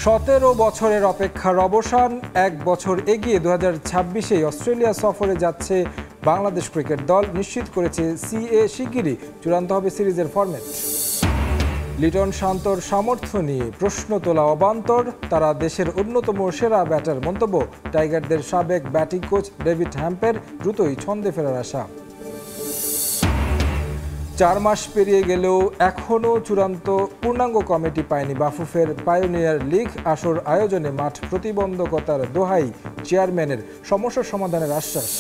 17 বছরের অপেক্ষার অবসান, এক বছর এগিয়ে 2026-এ অস্ট্রেলিয়া সফরে যাচ্ছে বাংলাদেশ ক্রিকেট দল। নিশ্চিত করেছে সিএ, শিগগিরই চূড়ান্ত হবে সিরিজের ফরম্যাট। লিটন শান্তর সামর্থ্য নিয়ে প্রশ্ন তোলা অবান্তর, তারা দেশের অন্যতম সেরা ব্যাটার। মন্তব্য টাইগারদের সাবেক ব্যাটিং কোচ ডেভিড হ্যাম্পের, দ্রুতই ছন্দে ফেরার আশা। 4 মাস পেরিয়ে গেলেও এখনও চূড়ান্ত পূর্ণাঙ্গ কমিটি পায়নি বাফুফের পায়োনিয়ার লিগ আসর আয়োজনে মাঠ প্রতিবন্ধকতার দোহাই চেয়ারম্যানের, সমস্যা সমাধানের আশ্বাস।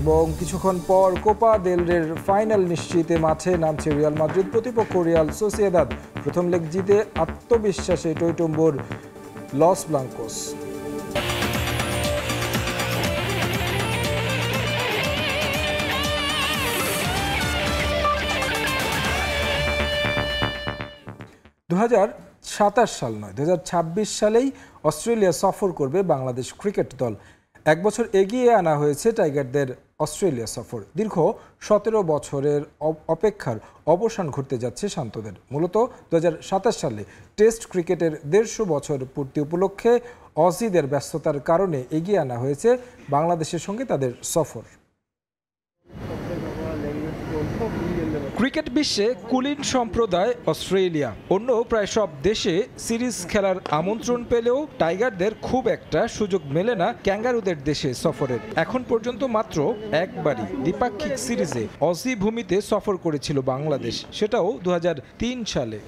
এবং কিছুক্ষণ পর কোপা দেল রের ফাইনাল নিশ্চিতে মাঠে নামছে রিয়াল মাদ্রিদ, প্রতিপক্ষ রিয়াল সোসিয়েদাদ। প্রথম লেগ জিতে আত্মবিশ্বাসে টইটুম্বুর লস ব্লাঙ্কোস। দু 2027 সাল নয়, 2026 সালেই অস্ট্রেলিয়া সফর করবে বাংলাদেশ ক্রিকেট দল। এক বছর এগিয়ে আনা হয়েছে টাইগারদের অস্ট্রেলিয়া সফর। দীর্ঘ 17 বছরের অপেক্ষার অবসান ঘটতে যাচ্ছে শান্তদের। মূলত 2027 সালে টেস্ট ক্রিকেটের 150 বছর পূর্তি উপলক্ষে অজিদের ব্যস্ততার কারণে এগিয়ে আনা হয়েছে বাংলাদেশের সঙ্গে তাদের সফর। ক্রিকেট বিশ্বে কুলীন সম্প্রদায় অস্ট্রেলিয়া। অন্য প্রায় সব দেশে সিরিজ খেলার আমন্ত্রণ পেলেও টাইগারদের খুব একটা সুযোগ মেলে না ক্যাঙ্গারুদের দেশে সফরের। এখন পর্যন্ত মাত্র একবারই দ্বিপাক্ষিক সিরিজে অজি ভূমিতে সফর করেছিল বাংলাদেশ, সেটাও 2003 সালে।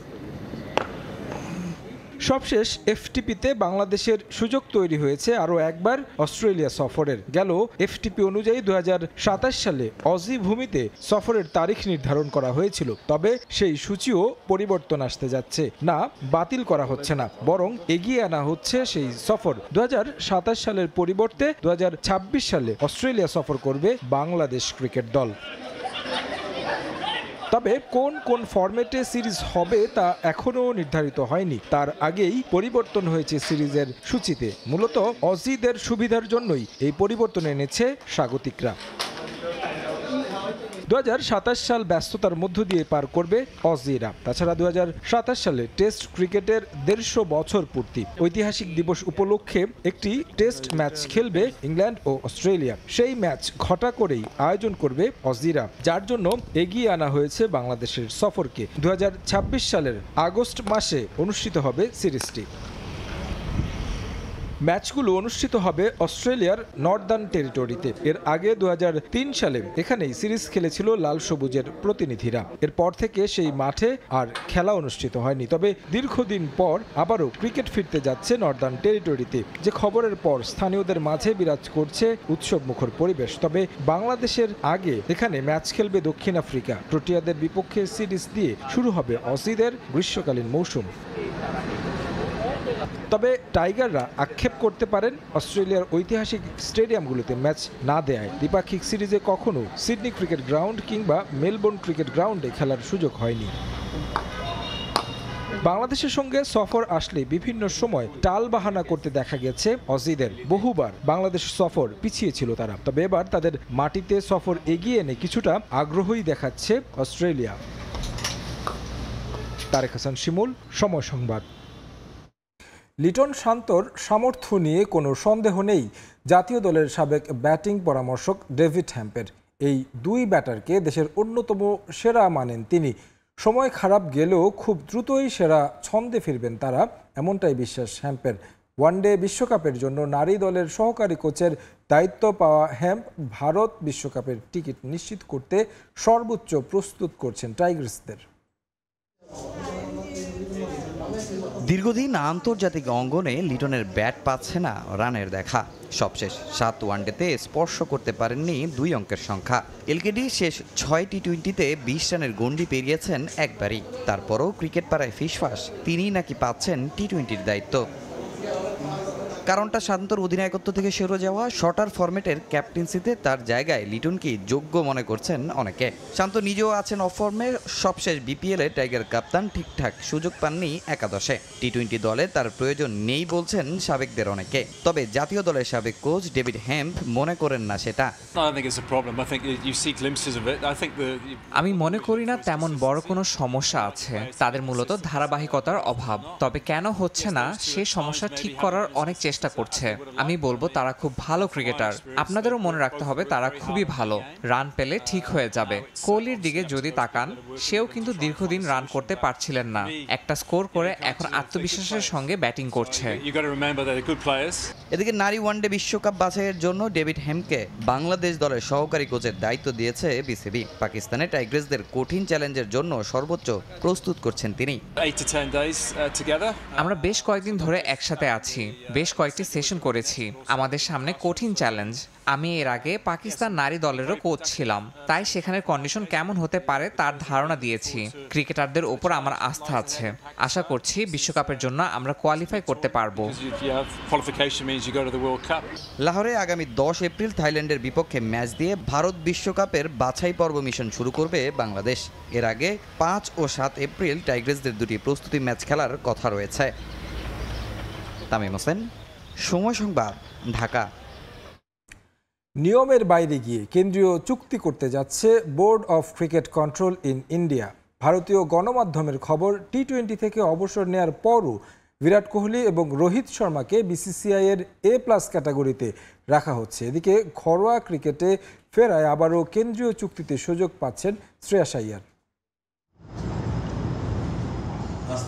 সবশেষ এফটিপিতে বাংলাদেশের সুযোগ তৈরি হয়েছে আরও একবার অস্ট্রেলিয়া সফরের। গেল এফটিপি অনুযায়ী 2027 সালে অজি ভূমিতে সফরের তারিখ নির্ধারণ করা হয়েছিল, তবে সেই সূচিও পরিবর্তন আসতে যাচ্ছে। না বাতিল করা হচ্ছে না, বরং এগিয়ে আনা হচ্ছে সেই সফর। 2027 সালের পরিবর্তে 2026 সালে অস্ট্রেলিয়া সফর করবে বাংলাদেশ ক্রিকেট দল। তবে কোন কোন ফরম্যাটে সিরিজ হবে তা এখনও নির্ধারিত হয়নি। তার আগেই পরিবর্তন হয়েছে সিরিজের সূচিতে। মূলত অজিদের সুবিধার জন্যই এই পরিবর্তন এনেছে স্বাগতিকরা। 2027 সাল ব্যস্ততার মধ্য দিয়ে পার করবে অজিরা। তাছাড়া 2027 সালে টেস্ট ক্রিকেটের 150 বছর পূর্তি ঐতিহাসিক দিবস উপলক্ষে একটি টেস্ট ম্যাচ খেলবে ইংল্যান্ড ও অস্ট্রেলিয়া। সেই ম্যাচ ঘটা করেই আয়োজন করবে অজিরা, যার জন্য এগিয়ে আনা হয়েছে বাংলাদেশের সফরকে। 2026 সালের আগস্ট মাসে অনুষ্ঠিত হবে সিরিজটি। ম্যাচগুলো অনুষ্ঠিত হবে অস্ট্রেলিয়ার নর্দার্ন টেরিটরিতে। এর আগে 2003 সালে এখানেই সিরিজ খেলেছিল লাল সবুজের প্রতিনিধিরা। এরপর থেকে সেই মাঠে আর খেলা অনুষ্ঠিত হয়নি। তবে দীর্ঘদিন পর আবারও ক্রিকেট ফিরতে যাচ্ছে নর্দার্ন টেরিটরিতে, যে খবরের পর স্থানীয়দের মাঝে বিরাজ করছে উৎসব মুখর পরিবেশ। তবে বাংলাদেশের আগে এখানে ম্যাচ খেলবে দক্ষিণ আফ্রিকা। প্রোটিয়াদের বিপক্ষে সিরিজ দিয়ে শুরু হবে অজিদের গ্রীষ্মকালীন মৌসুম। তবে টাইগাররা আক্ষেপ করতে পারেন অস্ট্রেলিয়ার ঐতিহাসিক স্টেডিয়ামগুলোতে ম্যাচ না দেয়ায়। দ্বিপাক্ষিক সিরিজে কখনো সিডনি ক্রিকেট গ্রাউন্ড কিংবা মেলবোর্ন ক্রিকেট গ্রাউন্ডে খেলার সুযোগ হয়নি। বাংলাদেশের সঙ্গে সফর আসলে বিভিন্ন সময় টালবাহানা করতে দেখা গেছে অজিদের। বহুবার বাংলাদেশ সফর পিছিয়েছিল তারা, তবে এবার তাদের মাটিতে সফর এগিয়ে এনে কিছুটা আগ্রহই দেখাচ্ছে অস্ট্রেলিয়া। তারেক হাসান শিমুল, সময় সংবাদ। লিটন শান্তর সামর্থ্য নিয়ে কোনো সন্দেহ নেই জাতীয় দলের সাবেক ব্যাটিং পরামর্শক ডেভিড হ্যাম্পের। এই দুই ব্যাটারকে দেশের অন্যতম সেরা মানেন তিনি। সময় খারাপ গেলেও খুব দ্রুতই সেরা ছন্দে ফিরবেন তারা, এমনটাই বিশ্বাস হ্যাম্পের। ওয়ানডে বিশ্বকাপের জন্য নারী দলের সহকারী কোচের দায়িত্ব পাওয়া হ্যাম্প ভারত বিশ্বকাপের টিকিট নিশ্চিত করতে সর্বোচ্চ প্রস্তুত করছেন টাইগার্সদের। দীর্ঘদিন আন্তর্জাতিক অঙ্গনে লিটনের ব্যাট পাচ্ছে না রানের দেখা। সবশেষ 7 ওয়ানডেতে স্পর্শ করতে পারেননি 2 অঙ্কের সংখ্যা। এলকেডি শেষ 6 টি-20তে 20 রানের গণ্ডি পেরিয়েছেন একবারই। তারপরও ক্রিকেট পাড়ায় ফিসফাস, তিনিই নাকি পাচ্ছেন টি-20-র দায়িত্ব। কারণটা শান্তর অধিনায়কত্ব থেকে সরে যাওয়া, শর্টার ফরম্যাটের ক্যাপ্টেন্সিতে তার জায়গায় লিটনকে যোগ্য মনে করছেন অনেকে। শান্ত নিজেও আছেন অফ ফর্মে, সবশেষ বিপিএলে টাইগার কাপ্তান ঠিকঠাক সুযোগ পাননি একাদশে। টি-20 দলে তার প্রয়োজন নেই বলছেন সাবেকদের অনেকে, তবে জাতীয় দলের সাবেক কোচ ডেভিড হ্যাম্প মনে করেন না সেটা। আমি মনে করি না তেমন বড় কোনো সমস্যা আছে, তাদের মূলত ধারাবাহিকতার অভাব। তবে কেন হচ্ছে না সে সমস্যা ঠিক করার অনেক চেষ্টা করছে। আমি বলবো তারা খুব ভালো ক্রিকেটার, আপনাদেরও মনে রাখতে হবে তারা খুবই ভালো। রান পেলে ঠিক হয়ে যাবে। কোহলির দিকে যদি তাকান, সেও কিন্তু দীর্ঘদিন রান করতে পারছিলেন না, একটা স্কোর করে এখন আত্মবিশ্বাসের সঙ্গে ব্যাটিং করছে। এদিকে নারী ওয়ানডে বিশ্বকাপ বাছাইয়ের জন্য ডেভিড হ্যামকে বাংলাদেশ দলের সহকারী কোচের দায়িত্ব দিয়েছে বিসিবি। পাকিস্তানে টাইগ্রেসদের কঠিন চ্যালেঞ্জের জন্য সর্বোচ্চ প্রস্তুত করছেন তিনি। আমরা বেশ কয়েকদিন ধরে একসাথে আছি, বেশ কয়েকটি সেশন করেছি। আমাদের সামনে কঠিন চ্যালেঞ্জ। আমি এর আগে পাকিস্তান নারী দলেরও কোচ ছিলাম, তাই সেখানের কন্ডিশন কেমন হতে পারে তার ধারণা দিয়েছি। ক্রিকেটারদের ওপর আমার আস্থা আছে, আশা করছি বিশ্বকাপের জন্য আমরা কোয়ালিফাই করতে পারবো। লাহোরে আগামী 10 এপ্রিল থাইল্যান্ডের বিপক্ষে ম্যাচ দিয়ে ভারত বিশ্বকাপের বাছাই পর্ব মিশন শুরু করবে বাংলাদেশ। এর আগে 5 ও 7 এপ্রিল টাইগ্রেসদের দুটি প্রস্তুতি ম্যাচ খেলার কথা রয়েছে। তামিম হোসেন, সময় সংবাদ, ঢাকা। নিয়মের বাইরে গিয়ে কেন্দ্রীয় চুক্তি করতে যাচ্ছে board of cricket control in India. ভারতীয় গণমাধ্যমের খবর, টি-20 থেকে অবসর নেয়ার পরও বিরাট কোহলি এবং রোহিত শর্মাকে বিসিসিআই এর A+ ক্যাটাগরিতে রাখা হচ্ছে। এদিকে ঘরোয়া ক্রিকেটে ফেরায় আবারও কেন্দ্রীয় চুক্তিতে সুযোগ পাচ্ছেন শ্রেয়াস আইয়ার।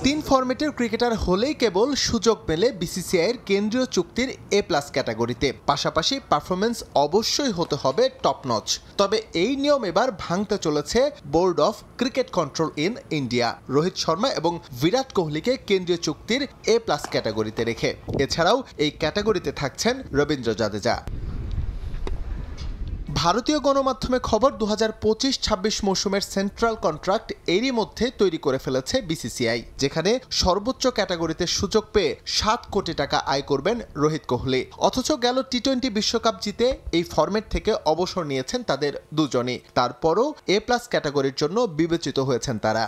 3 ফরম্যাটের ক্রিকেটার হলেই কেবল সুযোগ মেলে বিসিসিআইয়ের কেন্দ্রীয় চুক্তির A+ ক্যাটাগরিতে। পাশাপাশি পারফরমেন্স অবশ্যই হতে হবে টপ নচ। তবে এই নিয়ম এবার ভাঙতে চলেছে board of cricket control in India. Rohit Sharma এবং বিরাট কোহলিকে কেন্দ্রীয় চুক্তির A+ ক্যাটাগরিতে রেখে এছাড়াও এই ক্যাটাগরিতে থাকছেন রবীন্দ্র জাদেজা। ভারতীয় গণমাধ্যমে খবর, 2025-26 মৌসুমের সেন্ট্রাল কন্ট্রাক্ট এরই মধ্যে তৈরি করে ফেলেছে বিসিসিআই, যেখানে সর্বোচ্চ ক্যাটাগরিতে সুযোগ পেয়ে 7 কোটি টাকা আয় করবেন রোহিত কোহলি। অথচ গেল টি-20 বিশ্বকাপ জিতে এই ফরম্যাট থেকে অবসর নিয়েছেন তাদের দুজনই। তারপরও A+ ক্যাটাগরির জন্য বিবেচিত হয়েছেন তারা।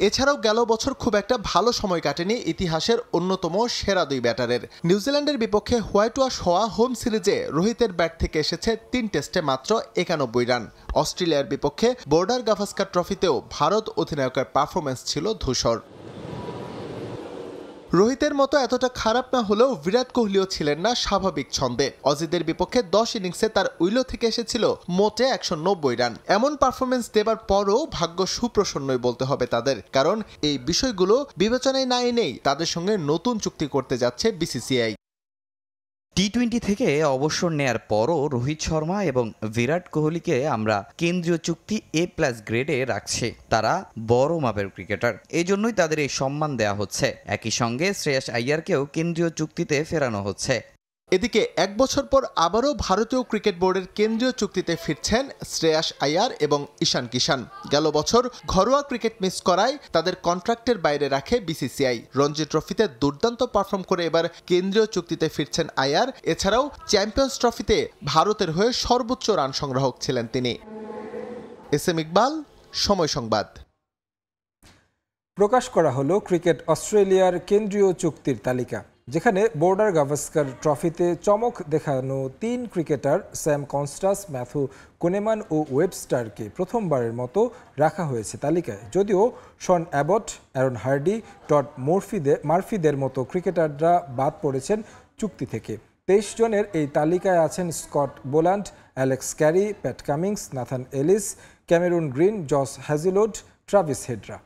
এছাড়াও গেল বছর খুব একটা ভালো সময় কাটেনি ইতিহাসের অন্যতম সেরা 2 ব্যাটারের। নিউজিল্যান্ডের বিপক্ষে হোয়াইট ওয়াশ হওয়া হোম সিরিজে রোহিতের ব্যাট থেকে এসেছে 3 টেস্টে মাত্র 91 রান। অস্ট্রেলিয়ার বিপক্ষে বর্ডার গাভাস্কার ট্রফিতেও ভারত অধিনায়কের পারফরমেন্স ছিল ধূসর। রোহিতের মতো এতটা খারাপ না হলেও বিরাট কোহলিও ছিলেন না স্বাভাবিক ছন্দে। অজিদের বিপক্ষে 10 ইনিংসে তার উইলো থেকে এসেছিল মোটে 190 রান। এমন পারফরমেন্স দেবার পরও ভাগ্য সুপ্রসন্নই বলতে হবে তাদের, কারণ এই বিষয়গুলো বিবেচনায় না এনেই তাদের সঙ্গে নতুন চুক্তি করতে যাচ্ছে বিসিসিআই। টি-20 থেকে অবসর নেয়ার পরও রোহিত শর্মা এবং বিরাট কোহলিকে আমরা কেন্দ্রীয় চুক্তি A+ গ্রেডে রাখছি। তারা বড় মাপের ক্রিকেটার, এই জন্যই তাদের এই সম্মান দেওয়া হচ্ছে। একই সঙ্গে শ্রেয়াস আইয়ারকেও কেন্দ্রীয় চুক্তিতে ফেরানো হচ্ছে। এদিকে 1 বছর পর আবারও ভারতীয় ক্রিকেট বোর্ডের কেন্দ্রীয় চুক্তিতে ফিরছেন শ্রেয়াস আইয়ার এবং ঈশান কিষান। গেল বছর ঘরোয়া ক্রিকেট মিস করায় তাদের কন্ট্রাক্টের বাইরে রাখে বিসিসিআই। রঞ্জি ট্রফিতে দুর্দান্ত পারফর্ম করে এবার কেন্দ্রীয় চুক্তিতে ফিরছেন আইয়ার। এছাড়াও চ্যাম্পিয়ন্স ট্রফিতে ভারতের হয়ে সর্বোচ্চ রান সংগ্রাহক ছিলেন তিনি। SM ইকবাল, সময় সংবাদ। প্রকাশ করা হলো ক্রিকেট অস্ট্রেলিয়ার কেন্দ্রীয় চুক্তির তালিকা, যেখানে বর্ডার গাভাস্কার ট্রফিতে চমক দেখানো 3 cricketer Sam Konstas, Matthew Kuhnemann ও ওয়েবস্টারকে প্রথমবারের মতো রাখা হয়েছে তালিকায়। যদিও Sean Abbott, Aaron Hardie, Todd মার্ফিদের মতো ক্রিকেটাররা বাদ পড়েছেন চুক্তি থেকে। 23 জনের এই তালিকায় আছেন Scott Boland, Alex Carey, Pat Cummins, Nathan Ellis, Cameron Green, Josh Hazlewood, Travis হেডরা।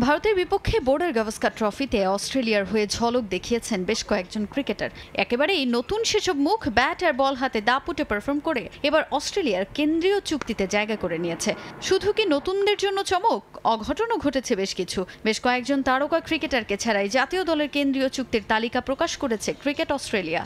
ভারতের বিপক্ষে বর্ডার গাভাস্কার ট্রফিতে অস্ট্রেলিয়ার হয়ে ঝলক দেখিয়েছেন বেশ কয়েকজন ক্রিকেটার। একেবারেই নতুন সেসব মুখ ব্যাট আর বল হাতে দাপুটে পারফর্ম করে এবার অস্ট্রেলিয়ার কেন্দ্রীয় চুক্তিতে জায়গা করে নিয়েছে। শুধু কি নতুনদের জন্য চমক, অঘটনও ঘটেছে বেশ কিছু। বেশ কয়েকজন তারকা ক্রিকেটারকে ছাড়াই জাতীয় দলের কেন্দ্রীয় চুক্তির তালিকা প্রকাশ করেছে ক্রিকেট অস্ট্রেলিয়া।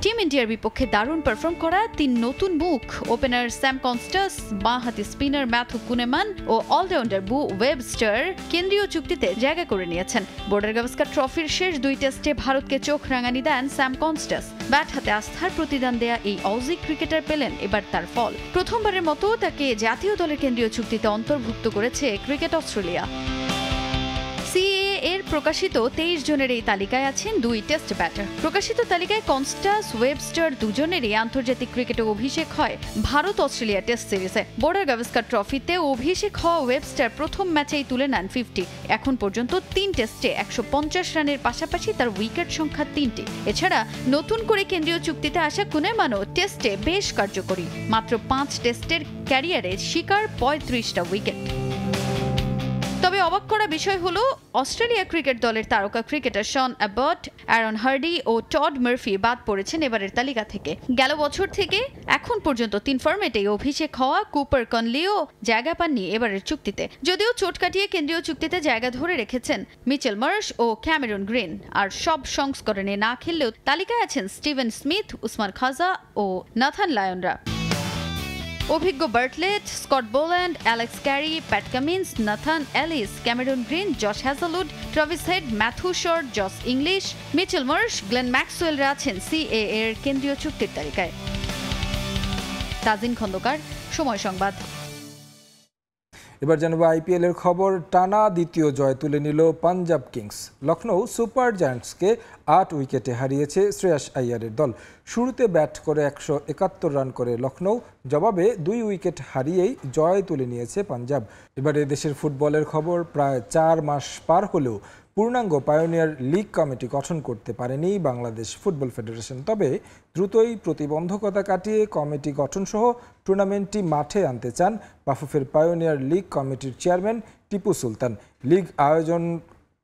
টিম ইন্ডিয়ার বিপক্ষে দারুণ পারফর্ম করা 3 নতুন মুখ ওপেনার স্যাম কনস্টাস, বাঁহাতি স্পিনার ম্যাথু কুনেমান ও অলরাউন্ডার বু ওয়েবস্টার কেন্দ্রীয় চুক্তিতে জায়গা করে নিয়েছেন। বর্ডার গাভাস্কার ট্রফির শেষ 2 টেস্টে ভারতকে চোখ রাঙানি দেন স্যাম কনস্টাস। ব্যাট হাতে আস্থার প্রতিদান দেয়া এই অজি ক্রিকেটার পেলেন এবার তার ফল। প্রথমবারের মতো তাকে জাতীয় দলের কেন্দ্রীয় চুক্তিতে অন্তর্ভুক্ত করেছে ক্রিকেট অস্ট্রেলিয়া। সিএএ এর প্রকাশিত 23 জনের এই তালিকায় আছেন 2 টেস্ট ব্যাটার। প্রকাশিত তালিকায় কনস্টাস, ওয়েবস্টার দুজনেরই আন্তর্জাতিক ক্রিকেটে অভিষেক হয় ভারত অস্ট্রেলিয়া টেস্ট সিরিজে। বর্ডার গাভাস্কার ট্রফিতে অভিষেক হওয়া ওয়েবস্টার প্রথম ম্যাচেই তুলে নেন 50। এখন পর্যন্ত 3 টেস্টে 150 রানের পাশাপাশি তার উইকেট সংখ্যা 3টি। এছাড়া নতুন করে কেন্দ্রীয় চুক্তিতে আসা কুনেমানও টেস্টে বেশ কার্যকরী। মাত্র 5 টেস্টের ক্যারিয়ারে শিকার 35টা উইকেট। তবে অবাক করা বিষয় হলো অস্ট্রেলিয়া ক্রিকেট দলের তারকা cricketer Sean Abbott, Aaron Hardie ও টড মার্ফি বাদ পড়েছেন এবারের তালিকা থেকে। গেল বছর থেকে এখন পর্যন্ত 3 ফরম্যাটেই অভিষেক হওয়া কুপার কনলিও জায়গা পাননি এবারের চুক্তিতে। যদিও চোট কাটিয়ে কেন্দ্রীয় চুক্তিতে জায়গা ধরে রেখেছেন মিচেল মার্শ ও ক্যামেরন গ্রিন। আর সব সংস্করণে না খেললেও তালিকায় আছেন স্টিভেন স্মিথ, উসমান খাজা ও নাথান লায়নরা। অভিজ্ঞ Bartlett, Scott Boland, Alex Carey, Pat Cummins, Nathan Ellis, Cameron Green, Josh Hazlewood, Travis Head, Matthew Short, Josh Inglis, Mitchell Marsh, Glenn ম্যাক্সওয়েলরা আছেন সিএএ এর কেন্দ্রীয় চুক্তির তালিকায়। তাজিন খন্দকার, সময় সংবাদ। এবার জানাবো আইপিএল এর খবর। টানা দ্বিতীয় জয় তুলে নিল পাঞ্জাব কিংস। লখনৌ সুপার জায়ান্টসকে 8 উইকেটে হারিয়েছে শ্রেয়াস আইয়ারের দল। শুরুতে ব্যাট করে 171 রান করে লখনৌ, জবাবে 2 উইকেট হারিয়েই জয় তুলে নিয়েছে পাঞ্জাব। এবারে দেশের ফুটবলের খবর। প্রায় 4 মাস পার হলেও পূর্ণাঙ্গ পায়োনিয়ার লিগ কমিটি গঠন করতে পারেনি বাংলাদেশ ফুটবল ফেডারেশন। তবে দ্রুতই প্রতিবন্ধকতা কাটিয়ে কমিটি গঠনসহ টুর্নামেন্টটি মাঠে আনতে চান বাফুফের পায়োনিয়ার লিগ কমিটির চেয়ারম্যান টিপু সুলতান। লিগ আয়োজন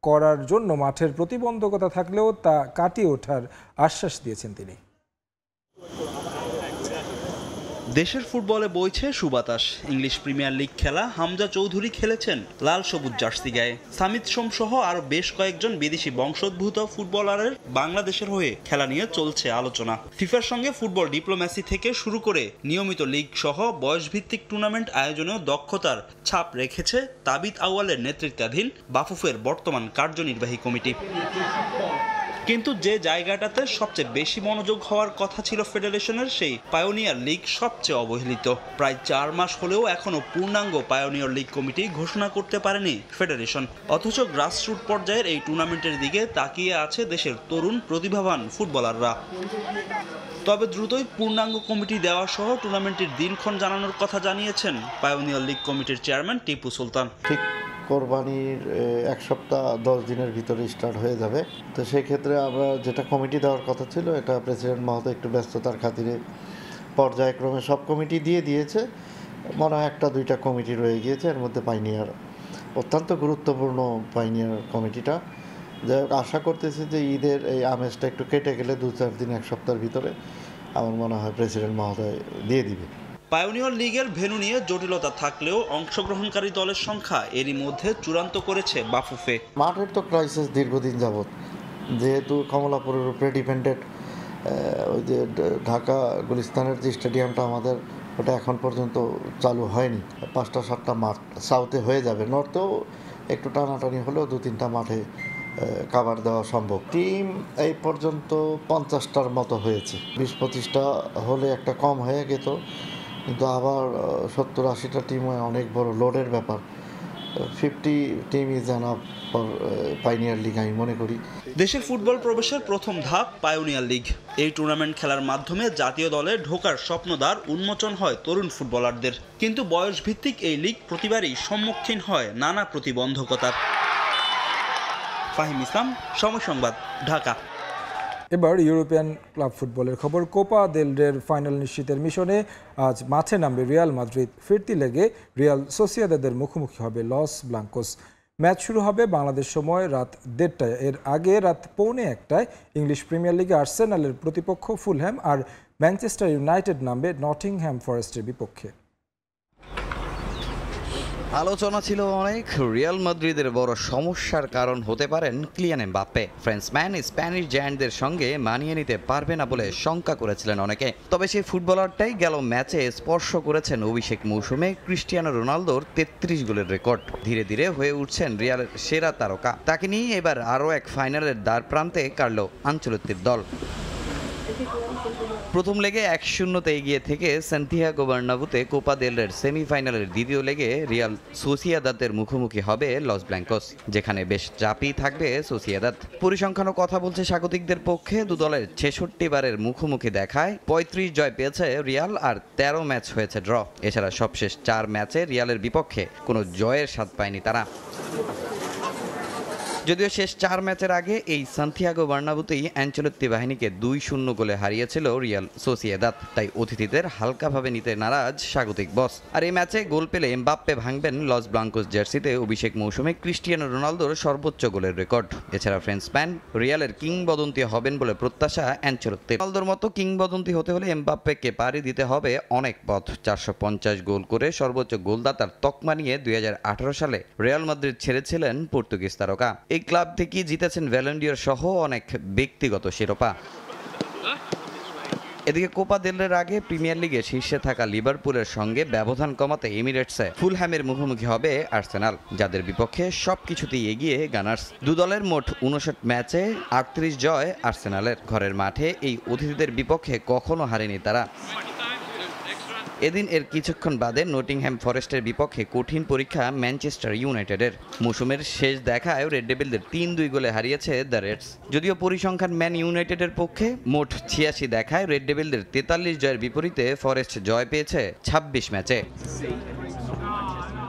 করার জন্য মাঠের প্রতিবন্ধকতা থাকলেও তা কাটিয়ে ওঠার আশ্বাস দিয়েছেন তিনি। দেশের ফুটবলে বইছে সুবাতাস। ইংলিশ প্রিমিয়ার লিগ খেলা হামজা চৌধুরী খেলেছেন লাল সবুজ জার্সি গায়ে। সামিত সোম সহ আরো বেশ কয়েকজন বিদেশি বংশোদ্ভূত ফুটবলারের বাংলাদেশের হয়ে খেলা নিয়ে চলছে আলোচনা। ফিফার সঙ্গে ফুটবল ডিপ্লোম্যাসি থেকে শুরু করে নিয়মিত লিগ সহ বয়সভিত্তিক টুর্নামেন্ট আয়োজনেও দক্ষতার ছাপ রেখেছে তাবিত আউয়ালের নেতৃত্বাধীন বাফুফের বর্তমান কার্যনির্বাহী কমিটি। কিন্তু যে জায়গাটাতে সবচেয়ে বেশি মনোযোগ হওয়ার কথা ছিল ফেডারেশনের, সেই পায়োনিয়ার লিগ সবচেয়ে অবহেলিত। প্রায় 4 মাস হলেও এখনো পূর্ণাঙ্গ পায়োনিয়ার লিগ কমিটি ঘোষণা করতে পারেনি ফেডারেশন। অথচ গ্রাসরুট পর্যায়ের এই টুর্নামেন্টের দিকে তাকিয়ে আছে দেশের তরুণ প্রতিভাবান ফুটবলাররা। তবে দ্রুতই পূর্ণাঙ্গ কমিটি দেওয়া সহ টুর্নামেন্টের দিনক্ষণ জানানোর কথা জানিয়েছেন পায়োনিয়ার লিগ কমিটির চেয়ারম্যান টিপু সুলতান। কোরবানির 1 সপ্তাহ 10 দিনের ভিতরে স্টার্ট হয়ে যাবে। তো সেই ক্ষেত্রে আমরা যেটা কমিটি দেওয়ার কথা ছিল, এটা প্রেসিডেন্ট মহোদয় একটু ব্যস্ততার খাতিরে পর্যায়ক্রমে সব কমিটি দিয়ে দিয়েছে। মনে হয় 1-2টা কমিটি রয়ে গিয়েছে, এর মধ্যে পাইনিয়ার অত্যন্ত গুরুত্বপূর্ণ পাইনিয়ার কমিটিটা। যাই হোক, আশা করতেছি যে ঈদের এই আমেজটা একটু কেটে গেলে 2-4 দিন 1 সপ্তাহের ভিতরে আমার মনে হয় প্রেসিডেন্ট মহোদয় দিয়ে দিবে। পায়োনিয়ার লিগের ভেন্যু নিয়ে জটিলতা থাকলেও অংশগ্রহণকারী দলের সংখ্যা এরই মধ্যে চূড়ান্ত করেছে বাফুফে। মাঠের তো ক্রাইসিস দীর্ঘদিন যাবৎ, যেহেতু কমলাপুরের উপরে ডিপেন্ডেড। ওই যে ঢাকা গুলিস্তানের যে স্টেডিয়ামটা আমাদের, ওটা এখন পর্যন্ত চালু হয়নি। 5টা-7টা মাঠ সাউথে হয়ে যাবে, নর্থেও একটু টানাটানি হলেও 2-3টা মাঠে কাভার দেওয়া সম্ভব। টিম এই পর্যন্ত 50টার মতো হয়েছে। 20-25টা হলে একটা কম হয়ে গেত, কিন্তু আবার 70-80টা টিম অনেক বড় লোডের ব্যাপার। 50 team is enough for pioneer league আমি মনে করি। দেশের ফুটবল প্রবেশের প্রথম ধাপ পায়োনিয়ার লিগ। এই টুর্নামেন্ট খেলার মাধ্যমে জাতীয় দলে ঢোকার স্বপ্নদ্বার উন্মোচন হয় তরুণ ফুটবলারদের। কিন্তু বয়সভিত্তিক এই লিগ প্রতিবারই সম্মুখীন হয় নানা প্রতিবন্ধকতার। ফাহিম ইসলাম, সময় সংবাদ, ঢাকা। এবার ইউরোপিয়ান ক্লাব ফুটবলের খবর। কোপা দেল রের ফাইনাল নিশ্চিতের মিশনে আজ মাঠে নামবে রিয়াল মাদ্রিদ। ফিরতি লেগে রিয়াল সোসিয়েদাদের মুখোমুখি হবে লস ব্লাঙ্কোস। ম্যাচ শুরু হবে বাংলাদেশ সময় রাত 1:30টায়। এর আগে রাত 1:45টায় ইংলিশ প্রিমিয়ার লিগে আর্সেনালের প্রতিপক্ষ ফুলহ্যাম আর ম্যানচেস্টার ইউনাইটেড নামবে নটিংহ্যাম ফরেস্টের বিপক্ষে। আলোচনা ছিল অনেক। রিয়াল মাদ্রিদের বড় সমস্যার কারণ হতে পারেন কিলিয়ান এমবাপ্পে। ফ্রেঞ্চম্যান স্প্যানিশ জায়ান্টদের সঙ্গে মানিয়ে নিতে পারবে না বলে শঙ্কা করেছিলেন অনেকে। তবে সেই ফুটবলারটাই গেল ম্যাচে স্পর্শ করেছেন অভিষেক মৌসুমে ক্রিস্টিয়ানো রোনালদোর 33 গোলের রেকর্ড। ধীরে ধীরে হয়ে উঠছেন রিয়ালের সেরা তারকা। তাকে নিয়ে এবার আরও এক ফাইনালের দ্বার প্রান্তে কার্লো আনচেলত্তির দল। প্রথম লেগে 1-0 এগিয়ে থেকে সান্তিয়াগো বার্নাব্যুতে কোপা দেল রের সেমিফাইনালের দ্বিতীয় লেগে রিয়াল সোসিয়েদাদের মুখোমুখি হবে লস ব্ল্যাঙ্কোস, যেখানে বেশ চাপই থাকবে সোসিয়েদাদ। পরিসংখ্যানও কথা বলছে স্বাগতিকদের পক্ষে। দু দলের 66 বারের মুখোমুখি দেখায় 35 জয় পেয়েছে রিয়াল আর 13 ম্যাচ হয়েছে ড্র। এছাড়া সবশেষ 4 ম্যাচে রিয়ালের বিপক্ষে কোনো জয়ের স্বাদ পায়নি তারা। যদিও শেষ 4 ম্যাচের আগে এই সান্তিয়াগো বার্নাব্যুতেই অ্যানচেলত্তি বাহিনীকে 2-0 গোলে হারিয়েছিল রিয়াল সোসিয়েদাদ। তাই অতিথিদের হালকাভাবে নিতে নারাজ স্বাগতিক বস। আর এই ম্যাচে গোল পেলে এমবাপ্পে ভাঙবেন লস ব্লাঙ্কোস জার্সিতে অভিষেক মৌসুমে ক্রিস্টিয়ানো রোনালদোর সর্বোচ্চ গোলের রেকর্ড। এছাড়া ফ্রেঞ্চম্যান রিয়ালের কিংবদন্তি হবেন বলে প্রত্যাশা অ্যানচেলত্তির। রোনালদোর মতো কিংবদন্তি হতে হলে এমবাপ্পেকে পাড়ি দিতে হবে অনেক পথ। 450 গোল করে সর্বোচ্চ গোলদাতার তকমা নিয়ে 2018 সালে রিয়াল মাদ্রিদ ছেড়েছিলেন পর্তুগিজ তারকা। এই ক্লাব থেকে জিতেছেন ব্যালন ডিওর সহ অনেক ব্যক্তিগত শিরোপা। এদিকে কোপা দেল রের আগে প্রিমিয়ার লিগে শীর্ষে থাকা লিভারপুলের সঙ্গে ব্যবধান কমাতে এমিরেটসে ফুলহ্যামের মুখোমুখি হবে আর্সেনাল, যাদের বিপক্ষে সবকিছুতেই এগিয়ে গানার্স। দু দলের মোট 59 ম্যাচে 38 জয় আর্সেনালের। ঘরের মাঠে এই অতিথিদের বিপক্ষে কখনো হারেনি তারা। এদিন এর কিছুক্ষণ বাদে নটিংহ্যাম ফরেস্টের বিপক্ষে কঠিন পরীক্ষা ম্যানচেস্টার ইউনাইটেডের। মৌসুমের শেষ দেখায় রেড ডেভিলদের 3-2 গোলে হারিয়েছে দ্য রেডস। যদিও পরিসংখ্যান ম্যান ইউনাইটেডের পক্ষে, মোট 86 দেখায় রেড ডেভিলদের 43 জয়ের বিপরীতে ফরেস্ট জয় পেয়েছে 26 ম্যাচে।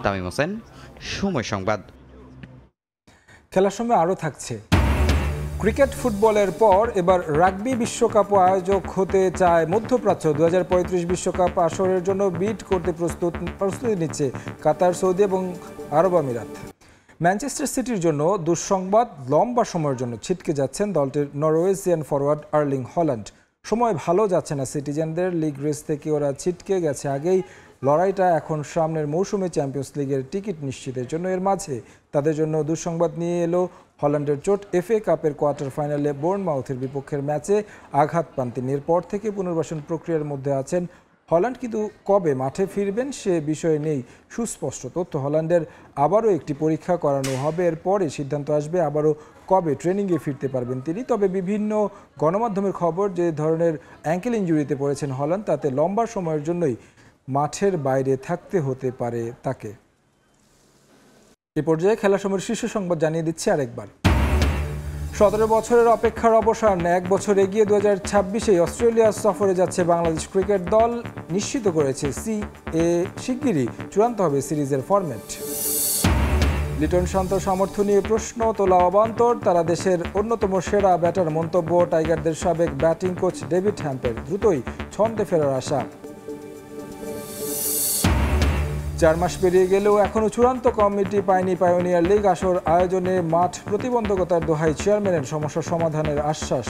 তামিম হোসেন, সময় সংবাদ। খেলার সময় আরও থাকছে। ক্রিকেট ফুটবলের পর এবার রাগবি বিশ্বকাপও আয়োজক হতে চায় মধ্যপ্রাচ্য। 2035 বিশ্বকাপ আসরের জন্য বিড করতে প্রস্তুতি নিচ্ছে কাতার, সৌদি এবং আরব আমিরাত। ম্যানচেস্টার সিটির জন্য দুঃসংবাদ, লম্বা সময়ের জন্য ছিটকে যাচ্ছেন দলটির নরওয়েজিয়ান ফরওয়ার্ড আর্লিং হল্যান্ড। সময় ভালো যাচ্ছে না সিটিজেনদের। লিগ রেস থেকে ওরা ছিটকে গেছে আগেই। লড়াইটা এখন সামনের মৌসুমে চ্যাম্পিয়ন্স লিগের টিকিট নিশ্চিতের জন্য। এর মাঝে তাদের জন্য দুঃসংবাদ নিয়ে এলো হল্যান্ডের চোট। FA কাপের কোয়ার্টার ফাইনালে বোর্নমাউথের বিপক্ষের ম্যাচে আঘাত পান তিনি। এরপর থেকে পুনর্বাসন প্রক্রিয়ার মধ্যে আছেন হল্যান্ড, কিন্তু কবে মাঠে ফিরবেন সে বিষয়ে নেই সুস্পষ্ট তথ্য। হল্যান্ডের আবারও একটি পরীক্ষা করানো হবে, এরপরে সিদ্ধান্ত আসবে আবারও কবে ট্রেনিংয়ে ফিরতে পারবেন তিনি। তবে বিভিন্ন গণমাধ্যমের খবর, যে ধরনের অ্যাঙ্কেল ইনজুরিতে পড়েছেন হল্যান্ড, তাতে লম্বা সময়ের জন্যই মাঠের বাইরে থাকতে হতে পারে তাকে। এ পর্যায়ে খেলা সময়ের শীর্ষ সংবাদ জানিয়ে দিচ্ছি আরেকবার। 17 বছরের অপেক্ষার অবসান, 1 বছর এগিয়ে 2026-এ অস্ট্রেলিয়া সফরে যাচ্ছে বাংলাদেশ ক্রিকেট দল। নিশ্চিত করেছে শিগগিরই চূড়ান্ত হবে সিরিজের ফরম্যাট। লিটন শান্তর সামর্থ্য নিয়ে প্রশ্ন তোলা অবান্তর। তারা দেশের অন্যতম সেরা ব্যাটার মন্তব্য টাইগারদের সাবেক ব্যাটিং কোচ ডেভিড হ্যাম্পের। দ্রুতই ছন্দে ফেরার আশা। 4 মাস পেরিয়ে গেলেও এখনও চূড়ান্ত কমিটি পায়নি পাইওনিয়ার লিগ আসর আয়োজনে। মাঠ প্রতিবন্ধকতার দোহাই চেয়ারম্যানের, সমস্যা সমাধানের আশ্বাস।